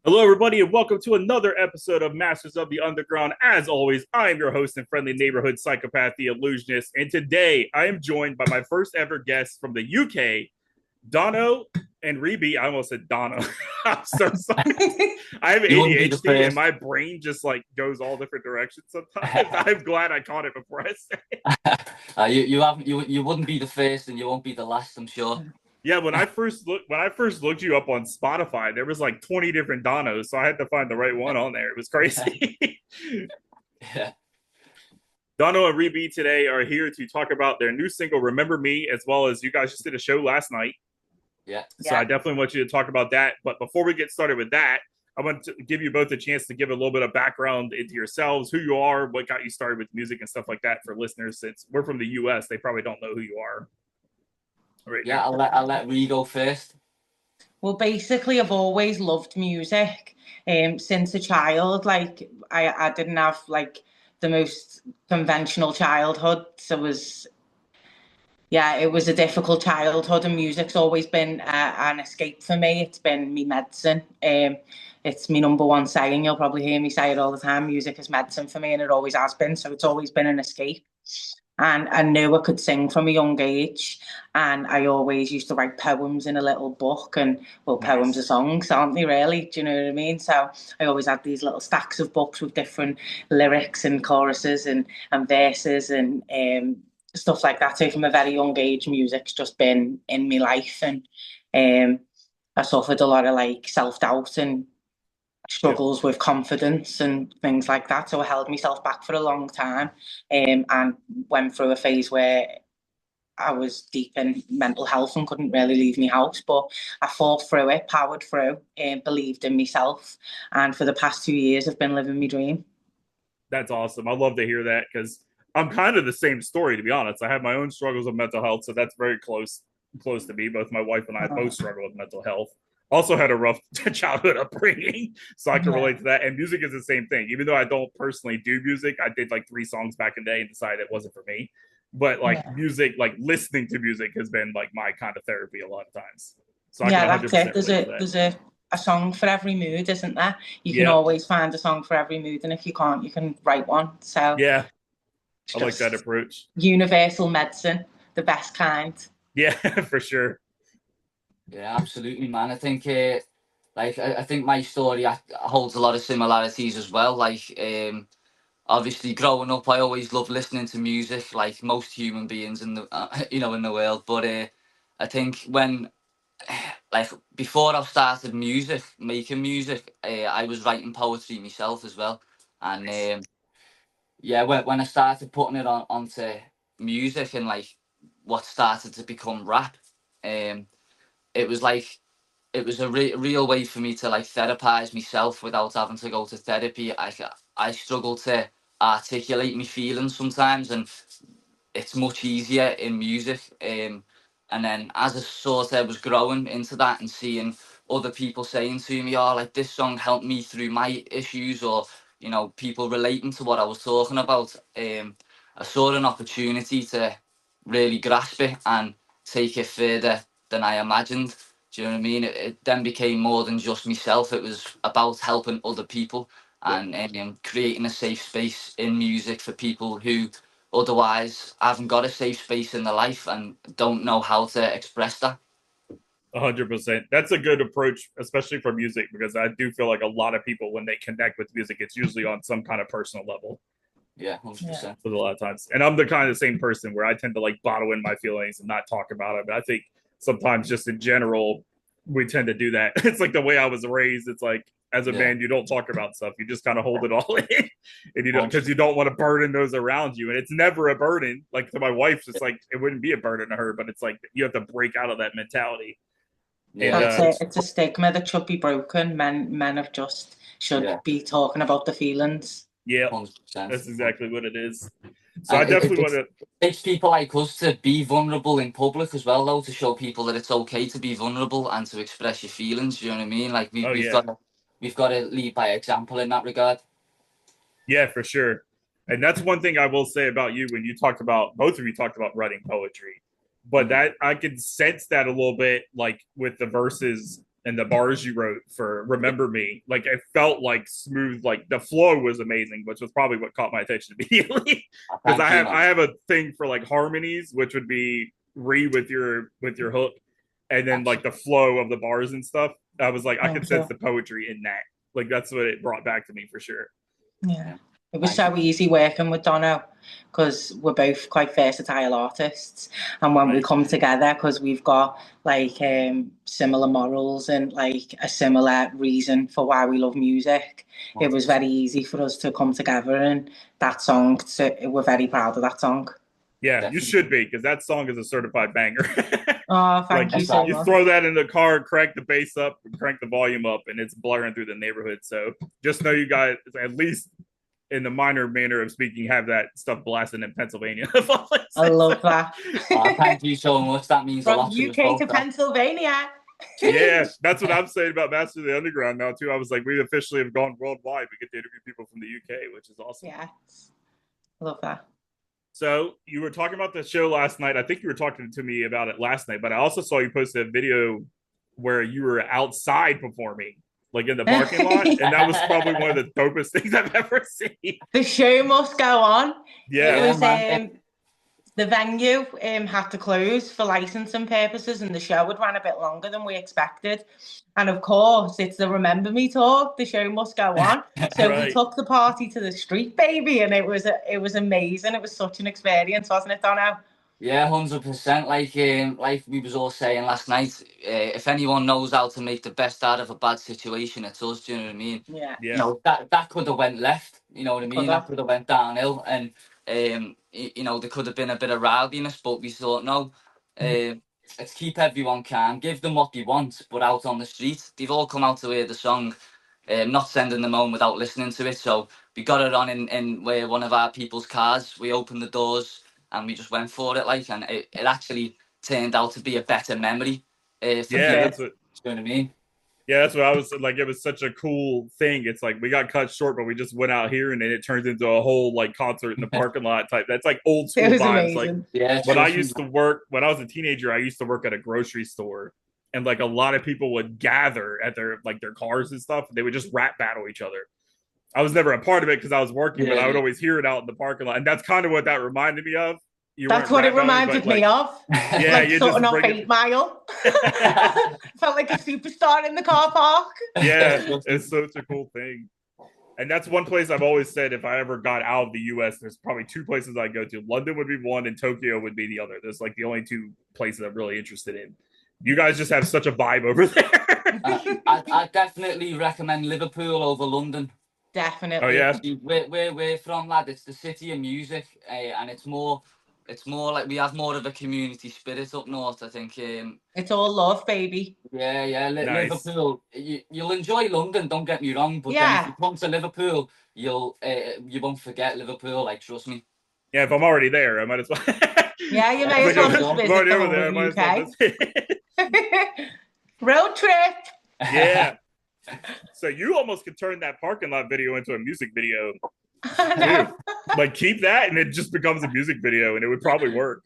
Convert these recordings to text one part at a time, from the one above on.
Hello, everybody, and welcome to another episode of Masters of the Underground. As always, I am your host and friendly neighborhood psychopath, the Illusionist, and today I am joined by my first ever guest from the UK, Donno and Rhi B. I almost said Donno. I'm so sorry. I have You wouldn't be the ADHD, and first. my brain just like goes all different directions sometimes. I'm glad I caught it before I said it. You wouldn't be the first, and you won't be the last. I'm sure. Yeah, when I first looked you up on Spotify, there was like 20 different Donnos, so I had to find the right one on there. It was crazy. Yeah, Donno and Rhi B today are here to talk about their new single "Remember Me," as well as you guys just did a show last night. yeah, So I definitely want you to talk about that. But before we get started with that, I want to give you both a chance to give a little bit of background into yourselves, who you are, what got you started with music, and stuff like that for listeners. Since we're from the U.S., they probably don't know who you are right yeah. now. I'll let Ree go first. Well, basically, I've always loved music. Since a child, like I didn't have like the most conventional childhood. So it was a difficult childhood, and music's always been an escape for me. It's been me medicine. It's my number one saying. You'll probably hear me say it all the time. Music is medicine for me, and it always has been. So it's always been an escape. And I knew I could sing from a young age. And I always used to write poems in a little book. And, well, poems are Nice. songs, aren't they, really? Do you know what I mean? So I always had these little stacks of books with different lyrics and choruses and verses and stuff like that. So from a very young age, music's just been in my life. And I suffered a lot of like self-doubt and Yep. struggles with confidence and things like that. So I held myself back for a long time, and went through a phase where I was deep in mental health and couldn't really leave my house. But I fought through it, powered through, and believed in myself. And for the past 2 years, I've been living my dream. That's awesome. I love to hear that because I'm kind of the same story, to be honest. I have my own struggles with mental health, so that's very close to me. Both my wife and I both Oh, struggle with mental health. Also had a rough childhood upbringing, so I can relate yeah, to that. And music is the same thing. Even though I don't personally do music, I did like 3 songs back in the day and decided it wasn't for me. But like yeah, music, like listening to music has been like my kind of therapy a lot of times. So I can yeah. That's it. 100% There's relate to a that. there's a song for every mood, isn't there? You can Yep. always find a song for every mood, and if you can't, you can write one. So Yeah. it's I like that just approach. universal medicine, the best kind. Yeah, for sure. Yeah, absolutely, man. I think, I think my story holds a lot of similarities as well. Obviously, growing up, I always loved listening to music, like most human beings in the, in the world. But I think like before I started making music, I was writing poetry myself as well, and yeah, when I started putting it onto music and like what started to become rap, um, it was like it was a real way for me to like therapize myself without having to go to therapy. I struggle to articulate my feelings sometimes, and it's much easier in music. And then as I sort of was growing into that and seeing other people saying to me, "Oh, like this song helped me through my issues," or people relating to what I was talking about, I saw an opportunity to really grasp it and take it further than I imagined. Do you know what I mean? It then became more than just myself. It was about helping other people Yep. and creating a safe space in music for people who otherwise haven't got a safe space in their life and don't know how to express that. 100%. That's a good approach, especially for music, because I do feel like a lot of people, when they connect with music, it's usually on some kind of personal level Yeah, 100%. with a lot of times. And I'm the kind of same person where I tend to like bottle in my feelings and not talk about it. But I think sometimes just in general, we tend to do that. It's like the way I was raised. It's like as a Yeah, man, you don't talk about stuff. You just kind of hold it all in, and you don't because 100%. you don't want to burden those around you. And it's never a burden. Like to my wife, it's like it wouldn't be a burden to her, but it's like you have to break out of that mentality. Yeah, And That's it. It's a stigma that should be broken. Men have just should yeah, be talking about the feelings. yeah, 100%. that's exactly what it is. So I And definitely want it to. takes people like us to be vulnerable in public as well, though, to show people that it's okay to be vulnerable and to express your feelings. You know what I mean? Like Oh we've yeah, got to lead by example in that regard. yeah, for sure. And that's one thing I will say about you when you talked about both of you talked about writing poetry, but Mhm. that I can sense that a little bit, like with the verses and the bars you wrote for Remember Me, like it felt like smooth, like the flow was amazing, which was probably what caught my attention immediately. Because I have a thing for like harmonies, which would be re with your hook, and then like the flow of the bars and stuff. I was like, I could sense the poetry in that. Like that's what it brought back to me for sure. Yeah. It was so easy working with Donno because we're both quite versatile artists, and when we come together, because we've got like similar morals and like a similar reason for why we love music, it was very easy for us to come together. And that song, we're very proud of that song. Yeah, definitely. You should be, because that song is a certified banger. Oh, thank you so much. You throw that in the car, crank the bass up, crank the volume up, and it's blaring through the neighborhood. So just know you guys, at least in the minor manner of speaking, have that stuff blasting in Pennsylvania. I love that. Thank you so much. That means a lot to us. From UK to Pennsylvania. Yeah, that's what I'm saying about Masters of the Underground now too. I was like, we officially have gone worldwide. We get to interview people from the UK, which is awesome. Yeah, love that. So you were talking about the show last night. I think you were talking to me about it last night, but I also saw you posted a video where you were outside performing, like in the parking lot, and that was probably one of the dopest things I've ever seen. The show must go on. Yeah, it was the venue had to close for licensing purposes, and the show had ran a bit longer than we expected. And of course, it's the Remember Me tour. The show must go on. So we took the party to the street, baby, and it was amazing. It was such an experience, wasn't it, Donno? Yeah, 100%. Like we was all saying last night, if anyone knows how to make the best out of a bad situation, it's us. Do you know what I mean? Yeah. You know, that could have went left. You know what I mean? That could have went downhill, and you know, there could have been a bit of rowdiness, but we thought no. Let's keep everyone calm, give them what they want, but out on the street, they've all come out to hear the song. Not sending them home without listening to it. So we got it on in one of our people's cars. We opened the doors and we just went for it, like, and it actually turned out to be a better memory. That's what. You know what I mean? Yeah, that's what I was like. It was such a cool thing. It's like we got cut short, but we just went out here, and then it turns into a whole like concert in the parking lot type. That's like old school vibes. Amazing. Like, yeah, when I used to work, when I was a teenager, I used to work at a grocery store, and like a lot of people would gather at their cars and stuff. And they would just rap battle each other. I was never a part of it because I was working, but I would always hear it out in the parking lot, and that's kind of what that reminded me of. That's what it reminded me of. Yeah, like something off 8 Mile. Felt like a superstar in the car park. Yeah, it's such a cool thing. And that's one place I've always said if I ever got out of the US, there's probably 2 places I'd go to. London would be one and Tokyo would be the other. There's like the only 2 places I'm really interested in. You guys just have such a vibe over there. I definitely recommend Liverpool over London. Definitely. Oh, yeah? Where we're from, lad, it's the city of music, and it's more like we have more of a community spirit up north, I think. It's all love, baby. Yeah. Nice. Liverpool. You'll enjoy London, don't get me wrong, but then if you come to Liverpool, you won't forget Liverpool, like, trust me. Yeah, if I'm already there, I might as well. Yeah, you may as well just visit the whole there, UK. Road trip. Yeah. So you almost could turn that parking lot video into a music video. Like keep that and it just becomes a music video and it would probably work.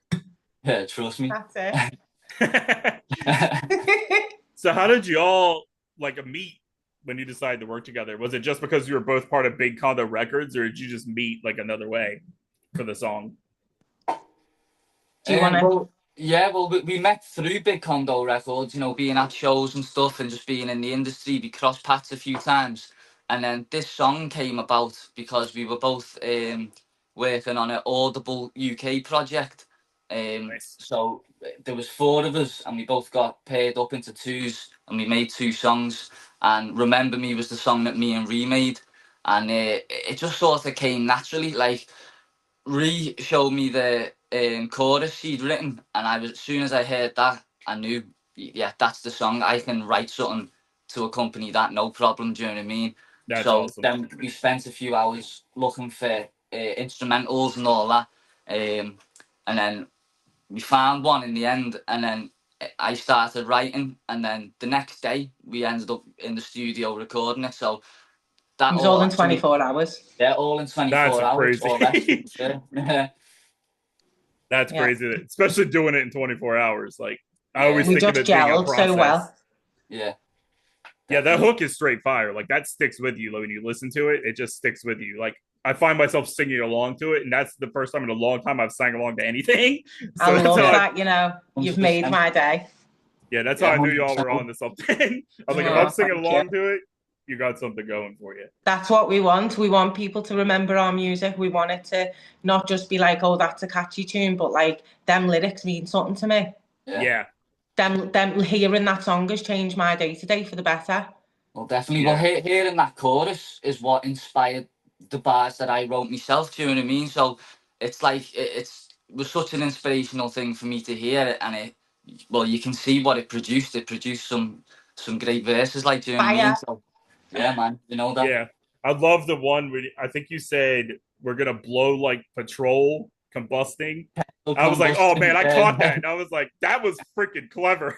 Yeah, trust me. That's it. So how did you all like meet when you decided to work together? Was it just because you were both part of Big Condo Records, or did you just meet like another way for the song? Do you want to? Well, we met through Big Condo Records, you know, being at shows and stuff and just being in the industry. We crossed paths a few times. And then this song came about because we were both working on an Audible UK project. Nice. So there was 4 of us and we both got paired up into 2s and we made 2 songs. And Remember Me was the song that me and Rhi made. And it just sort of came naturally. Like, Rhi showed me the chorus she'd written, and as soon as I heard that, I knew, yeah, that's the song. I can write something to accompany that, no problem. Do you know what I mean? That's so awesome. Then we spent a few hours looking for instrumentals and all that, and then we found one in the end, and then I started writing, and then the next day we ended up in the studio recording it. So that it was all in 24 hours. Yeah, all in 24 hours. Crazy. That's crazy, especially doing it in 24 hours. Like I always think of it being a process. So well. Yeah. Yeah, that hook is straight fire. Like that sticks with you. Like, when you listen to it, it just sticks with you. Like I find myself singing along to it, and that's the first time in a long time I've sang along to anything. So I that's love how that. You've made 100%. my day. yeah, that's how Yeah, I knew y'all were 100%. on to something. I was like, if I'm Oh, singing thank along you. to it, you got something going for you. That's what we want. We want people to remember our music. We want it to not just be like, oh, that's a catchy tune, but like them lyrics mean something to me. Yeah. Them hearing that song has changed my day to day for the better. Well, definitely. Yeah. Well, hearing that chorus is what inspired the bars that I wrote myself. Do you know what I mean? So it's like it was such an inspirational thing for me to hear it, and well, you can see what it produced. It produced some great verses. Like, do you know what I mean? Fire. So yeah, man, you know that. Yeah. I love the one where I think you said we're gonna blow like patrol combusting. I was like, oh man, I caught that. And I was like, that was freaking clever.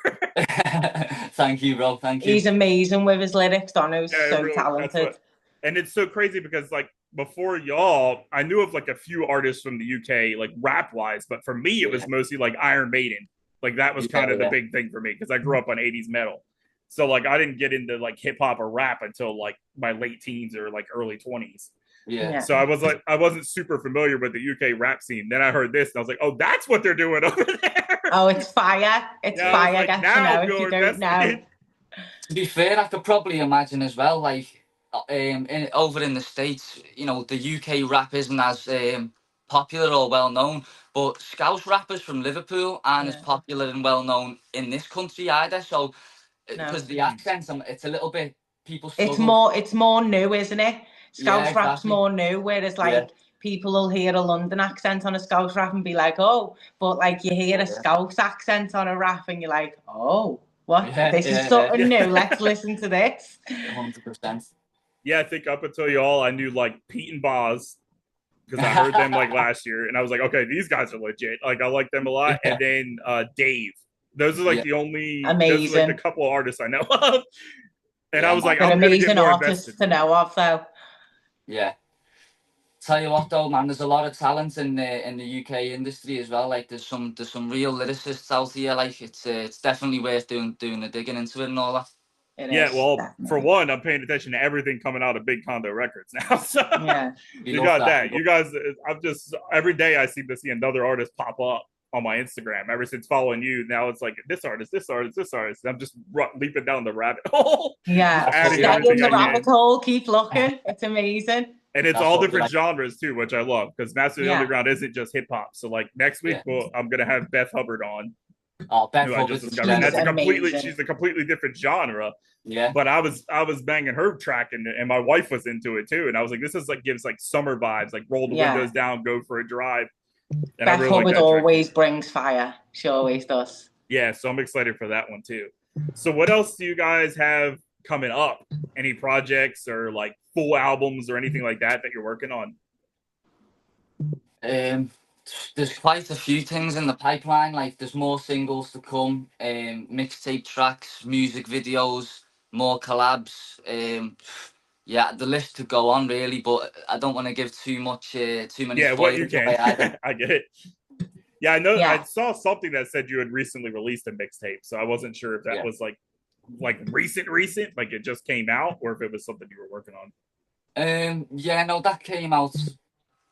Thank you, bro. Thank you. He's amazing with his lyrics. Donno's Yeah, so really, talented. and it's so crazy because like before y'all, I knew of like a few artists from the UK, like rap wise, but for me, it was mostly like Iron Maiden. Like that was kind of the big thing for me because I grew up on 80s metal. So like I didn't get into like hip hop or rap until like my late teens or like early 20s. Yeah. So I wasn't super familiar with the UK rap scene. Then I heard this and I was like, oh, that's what they're doing over there. Oh, it's fire. It's fire. Like, Get now to know if you don't know. To be fair, I could probably imagine as well, like over in the States, you know, the UK rap isn't as popular or well known, but Scouse rappers from Liverpool aren't as popular and well known in this country either. So, because the accents, it's a little bit people struggle. It's more new, isn't it? Scouse rap's more new, whereas like people will hear a London accent on a Scouse rap and be like, oh, but like you hear a Scouse accent on a rap and you're like, oh, what? This is something new. Let's listen to this. 100%. Yeah, I think up until y'all, I knew like Pete and Boz because I heard them like last year, and I was like, okay, these guys are legit. Like I like them a lot. And then Dave. Those are like the only amazing. Those are like the couple of artists I know of. And I was like, I'm gonna get more artists invested. to know of though. Yeah. Tell you what though, man, there's a lot of talent in the UK industry as well. Like there's some real lyricists out here. Like it's definitely worth doing the digging into it and all that. Well, definitely. For one, I'm paying attention to everything coming out of Big Condo Records now. So you got that. You guys, I'm just every day I seem to see another artist pop up on my Instagram. Ever since following you, now it's like this artist, this artist, this artist. I'm just leaping down the rabbit hole. Yeah, stay in the rabbit hole. Keep looking. It's amazing. And it's all different genres too, which I love because Master of the Underground isn't just hip hop. So like next week, I'm gonna have Beth Hubbard on. Oh, Beth Hubbard, she's a completely different genre. Yeah. But I was banging her track and my wife was into it too, and I was like, this is like gives like summer vibes, like roll the windows down, go for a drive. And Beth Hubbard always brings fire. She always does. Yeah, so I'm excited for that one too. So what else do you guys have coming up? Any projects or like full albums or anything like that you're working on? There's quite a few things in the pipeline. Like there's more singles to come, mixtape tracks, music videos, more collabs. The list could go on really, but I don't want to give too many spoilers. What you can. I get it. Yeah, I know. Yeah. I saw something that said you had recently released a mixtape, so I wasn't sure if that was like recent, like it just came out, or if it was something you were working on. No, that came out.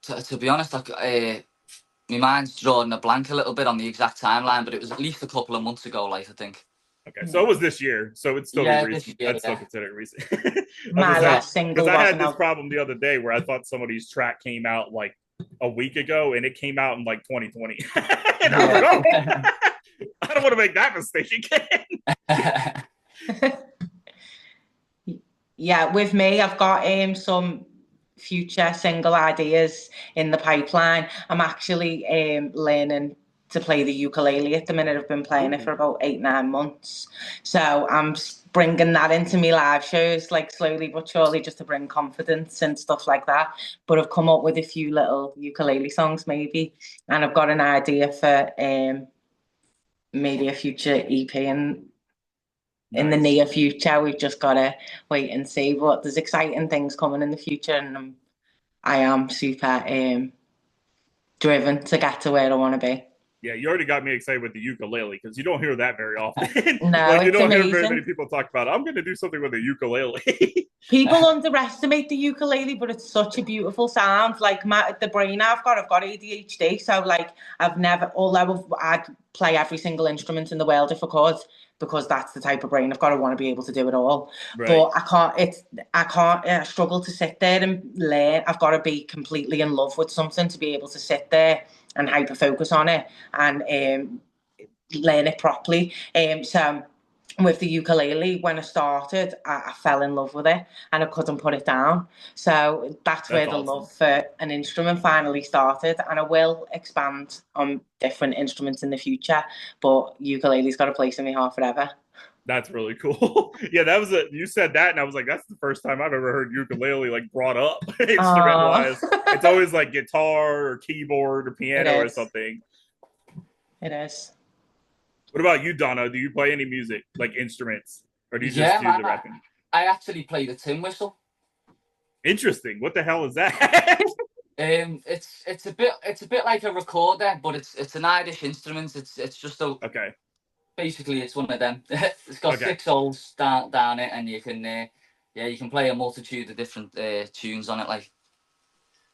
To be honest, my mind's drawing a blank a little bit on the exact timeline, but it was at least a couple of months ago, like I think. Okay, so it was this year, so it's still recent. I'd still consider it recent. My last single. Because I had this problem the other day where I thought somebody's track came out like a week ago, and it came out in like 2020. And I was like, oh, I don't want to make that mistake again. Yeah, with me, I've got some future single ideas in the pipeline. I'm actually learning to play the ukulele at the minute. I've been playing it for about 8-9 months. So I'm bringing that into my live shows, like slowly but surely, just to bring confidence and stuff like that. But I've come up with a few little ukulele songs maybe. And I've got an idea for maybe a future EP in the near future. We've just got to wait and see. But there's exciting things coming in the future. And I am super driven to get to where I want to be. Yeah, you already got me excited with the ukulele because you don't hear that very often. No, Like you it's don't hear very amazing. many people talk about, I'm going to do something with a ukulele. People underestimate the ukulele, but it's such a beautiful sound. Like the brain I've got ADHD, so like I've never, although I'd play every single instrument in the world if I could, because that's the type of brain I've got. I want to be able to do it all, Right. but I can't. I struggle to sit there and learn. I've got to be completely in love with something to be able to sit there and hyper focus on it and learn it properly. So with the ukulele, when I started, I fell in love with it and I couldn't put it down. So that's where the awesome. love for an instrument finally started. And I will expand on different instruments in the future, but ukulele's got a place in my heart forever. That's really cool. Yeah, you said that, and I was like, that's the first time I've ever heard ukulele like brought up instrument wise. It's always like guitar or keyboard or piano or something. It is. What about you, Donno? Do you play any music, like instruments, or do you just do the rapping? I actually play the tin whistle. Interesting. What the hell is that? It's a bit like a recorder, but it's an Irish instrument. It's just okay. Basically, it's one of them. It's got 6 holes down it, and you can play a multitude of different tunes on it. Like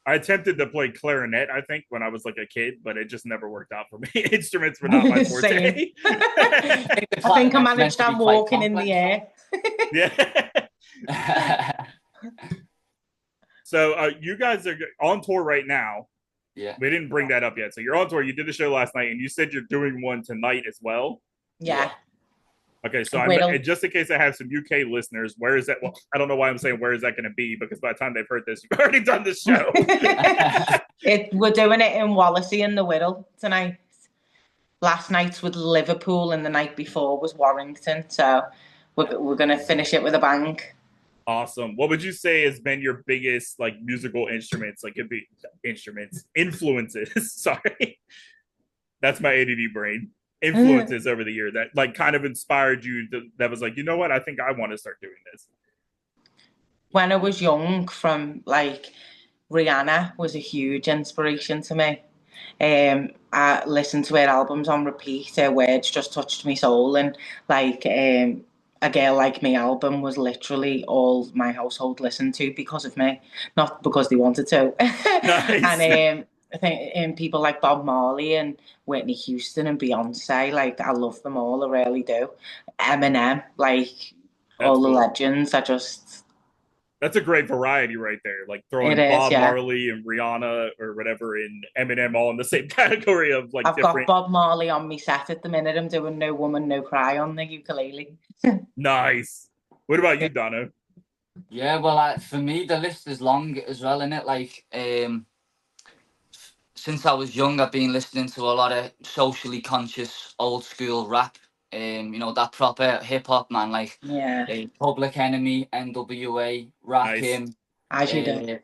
I attempted to play clarinet, I think, when I was like a kid, but it just never worked out for me. Instruments were not my forte. I think I managed on walking in the air. Yeah. So you guys are on tour right now. Yeah. We didn't bring that up yet. So you're on tour. You did the show last night, and you said you're doing one tonight as well. Yeah. Okay, so just in case I have some UK listeners, where is that? Well, I don't know why I'm saying where is that going to be, because by the time they've heard this, you've already done the show. We're doing it in Wallasey in the Wirral tonight. Last night's with Liverpool, and the night before was Warrington. So we're going to finish it with a bang. Awesome. What would you say has been your biggest like musical instruments? Like it'd be influences. Sorry, that's my ADD brain. Influences over the year that like kind of inspired you that was like, you know what, I think I want to start doing this. When I was young, from like Rihanna was a huge inspiration to me. I listened to her albums on repeat. Her words just touched my soul, and like A Girl Like Me album was literally all my household listened to because of me, not because they wanted to. Nice. And I think people like Bob Marley and Whitney Houston and Beyonce, like I love them all, I really do. Eminem, like all the legends, that's a great variety right there. Like throwing Bob Marley and Rihanna or whatever and Eminem all in the same category of like I've got Bob Marley on me set at the minute. I'm doing No Woman, No Cry on the ukulele. Nice. What about you, Donno? Yeah, well, for me, the list is long as well, innit? Like, since I was young, I've been listening to a lot of socially conscious old school rap. That proper hip hop, man, like Public Enemy, NWA, Rakim, as you do,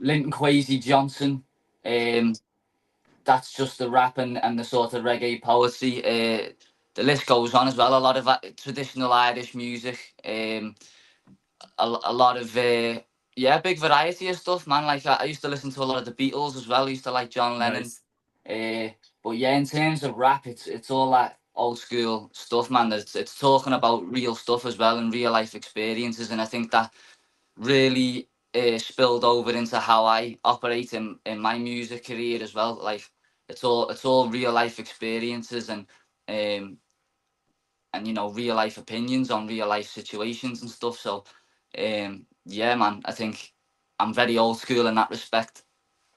Linton Kwesi Johnson. That's just the rap and the sort of reggae poetry. The list goes on as well. A lot of traditional Irish music. A lot of big variety of stuff, man. Like I used to listen to a lot of the Beatles as well. I used to like John Lennon. But yeah, in terms of rap, it's all that old school stuff, man. It's talking about real stuff as well and real life experiences, and I think that really spilled over into how I operate in my music career as well. Like it's all real life experiences and real life opinions on real life situations and stuff. So yeah, man, I think I'm very old school in that respect.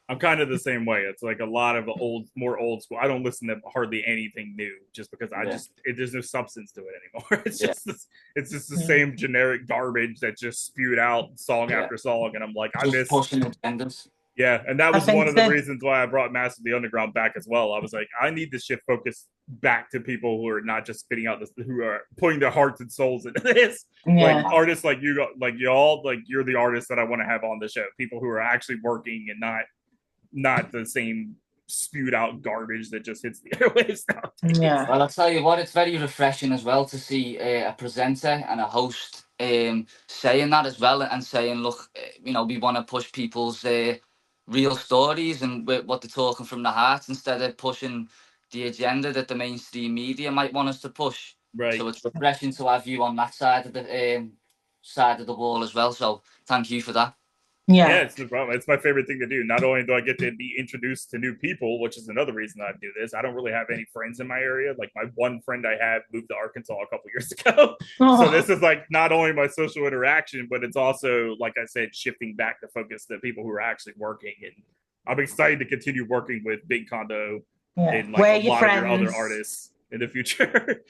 I'm kind of the same way. It's like a lot of more old school. I don't listen to hardly anything new just because there's no substance to it anymore. It's just the same generic garbage that just spewed out song after song. And I'm like, just I miss pushing attendance. Yeah, and that was one of the reasons why I brought Master of the Underground back as well. I was like, I need to shift focus back to people who are not just spitting out this, who are putting their hearts and souls into this. Like artists like you, like y'all, like you're the artists that I want to have on the show. People who are actually working and not the same spewed out garbage that just hits the airwaves now. Yeah. Well, I'll tell you what, it's very refreshing as well to see a presenter and a host saying that as well and saying, look, we want to push people's real stories and with what they're talking from the heart instead of pushing the agenda that the mainstream media might want us to push. Right. So it's refreshing to have you on that side of the wall as well. So thank you for that. Yeah, it's no problem. It's my favorite thing to do. Not only do I get to be introduced to new people, which is another reason I do this. I don't really have any friends in my area. Like my one friend I have moved to Arkansas a couple years ago. So this is like not only my social interaction, but it's also, like I said, shifting back the focus to people who are actually working. And I'm excited to continue working with Big Condo and like a lot of your other artists in the future.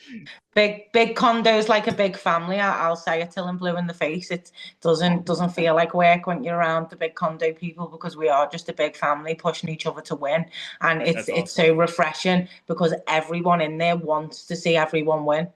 Big Condo's like a big family. I'll say it till I'm blue in the face. It doesn't feel like work when you're around the Big Condo people, because we are just a big family pushing each other to win. And it's so refreshing because everyone in there wants to see everyone win.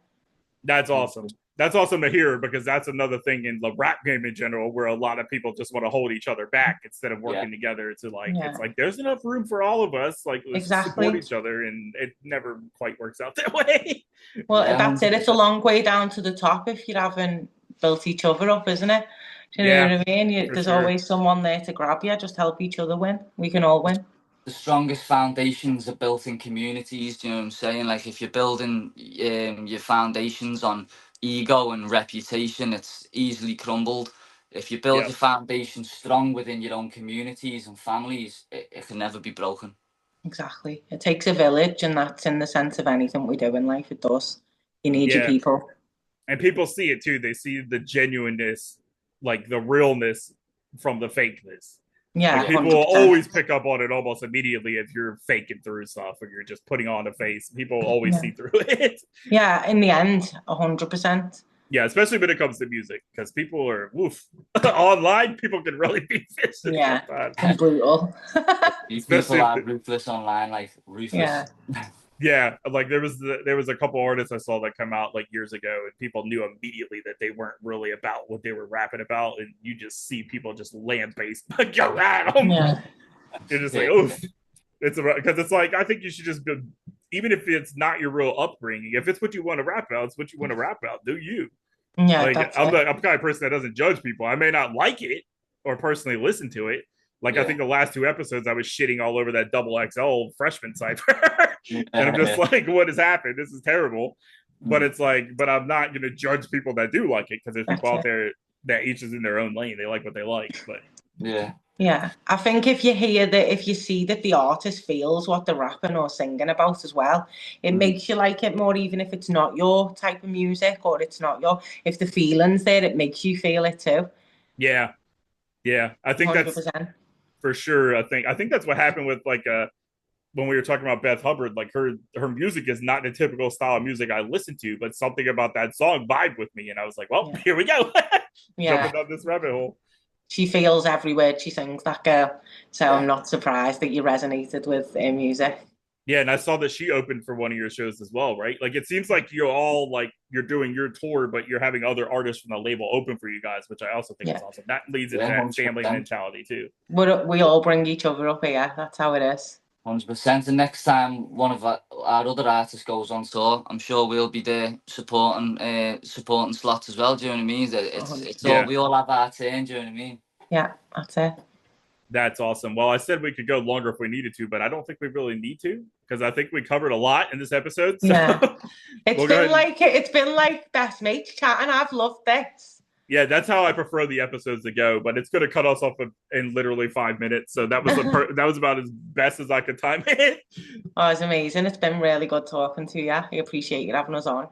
That's awesome. That's awesome to hear, because that's another thing in the rap game in general, where a lot of people just want to hold each other back instead of working together to like, it's like, there's enough room for all of us. Like, let's support each other. And it never quite works out that way. Well, that's it. It's a long way down to the top if you haven't built each other up, isn't it? Do you know what I mean? There's always someone there to grab you. Just help each other win. We can all win. The strongest foundations are built in communities. Do you know what I'm saying? Like if you're building your foundations on ego and reputation, it's easily crumbled. If you build your foundation strong within your own communities and families, it can never be broken. Exactly. It takes a village, and that's in the sense of anything we do in life. It does. You need your people. And people see it too. They see the genuineness, like the realness from the fakeness. Yeah, like people 100%. Will always pick up on it almost immediately if you're faking through stuff or you're just putting on a face. People always see through it. Yeah, in the end, 100%. Yeah, especially when it comes to music, because people are online. People can really be vicious. Yeah, and brutal. People are ruthless online, like ruthless. Yeah, like there was a couple artists I saw that come out like years ago, and people knew immediately that they weren't really about what they were rapping about, and you just see people just lambaste like you're at them. Yeah. You're just like, oof. It's because it's like, I think you should just go, even if it's not your real upbringing, if it's what you want to rap about, it's what you want to rap about. Do you? Yeah, like I'm the kind of person that doesn't judge people. I may not like it or personally listen to it. Like I think the last 2 episodes I was shitting all over that double XL freshman cipher. And I'm just like, what has happened? This is terrible. But it's like, but I'm not going to judge people that do like it, because there's people out there that each is in their own lane. They like what they like. But yeah, I think if you see that the artist feels what they're rapping or singing about as well, it makes you like it more, even if it's not your type of music or it's not if the feeling's there, it makes you feel it too. Yeah. I think 100%. That's for sure. I think that's what happened with like when we were talking about Beth Hubbard. Like her music is not the typical style of music I listen to, but something about that song vibed with me, and I was like, well, here we go. Jumping down this rabbit hole. She feels every word she sings, that girl. So I'm not surprised that you resonated with her music. Yeah, and I saw that she opened for one of your shows as well, right? Like it seems like you're all like you're doing your tour, but you're having other artists from the label open for you guys, which I also think is awesome. That leads into that family mentality too. We all bring each other up here. That's how it is. 100%. And next time one of our other artists goes on tour, I'm sure we'll be there supporting slots as well. Do you know what I mean? It's all, we all have our turn. Do you know what I mean? Yeah, that's it. That's awesome. Well, I said we could go longer if we needed to, but I don't think we really need to, because I think we covered a lot in this episode. So yeah, it's been like best mates chatting. I've loved this. Yeah, that's how I prefer the episodes to go, but it's going to cut us off in literally 5 minutes. So that was that was about as best as I could time it. Oh, it's amazing. It's been really good talking to you. I appreciate you having us on.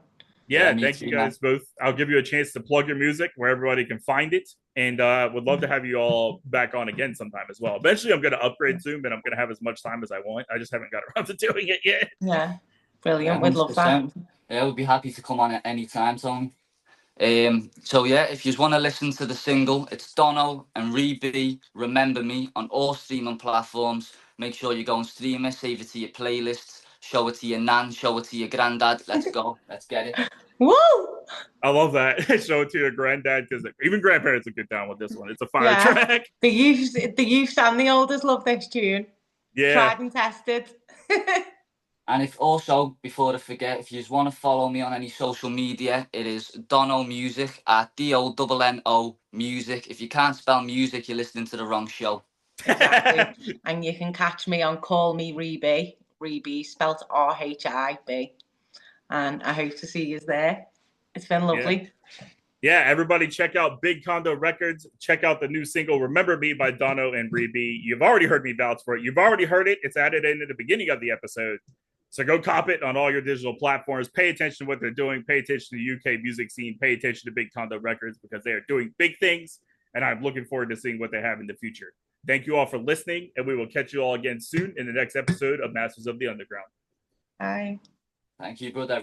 Yeah, thank you guys both. I'll give you a chance to plug your music where everybody can find it, and would love to have you all back on again sometime as well. Eventually, I'm going to upgrade soon, but I'm going to have as much time as I want. I just haven't got around to doing it yet. Yeah, brilliant. We'd love that. Yeah, we'd be happy to come on at any time, Tom. So yeah, if you just want to listen to the single, it's Donno Rhi B, Remember Me, on all streaming platforms. Make sure you go and stream it, save it to your playlists, show it to your nan, show it to your granddad. Let's go. Let's get it. Woo! I love that. Show it to your granddad, because even grandparents will get down with this one. It's a fire track. The youth and the oldest love this tune. Yeah. Tried and tested. And if also, before I forget, if you just want to follow me on any social media, it is Donno Music at DONNO Music. If you can't spell music, you're listening to the wrong show. Exactly. And you can catch me on Call Me Rhi B. Rhi B spelt RHIB. And I hope to see you there. It's been lovely. Yeah, everybody check out Big Condo Records. Check out the new single Remember Me by Donno and Rhi B. You've already heard me vouch for it. You've already heard it. It's added in at the beginning of the episode. So go cop it on all your digital platforms. Pay attention to what they're doing. Pay attention to the UK music scene. Pay attention to Big Condo Records because they are doing big things. And I'm looking forward to seeing what they have in the future. Thank you all for listening. And we will catch you all again soon in the next episode of Masters of the Underground. Bye. Thank you, brother.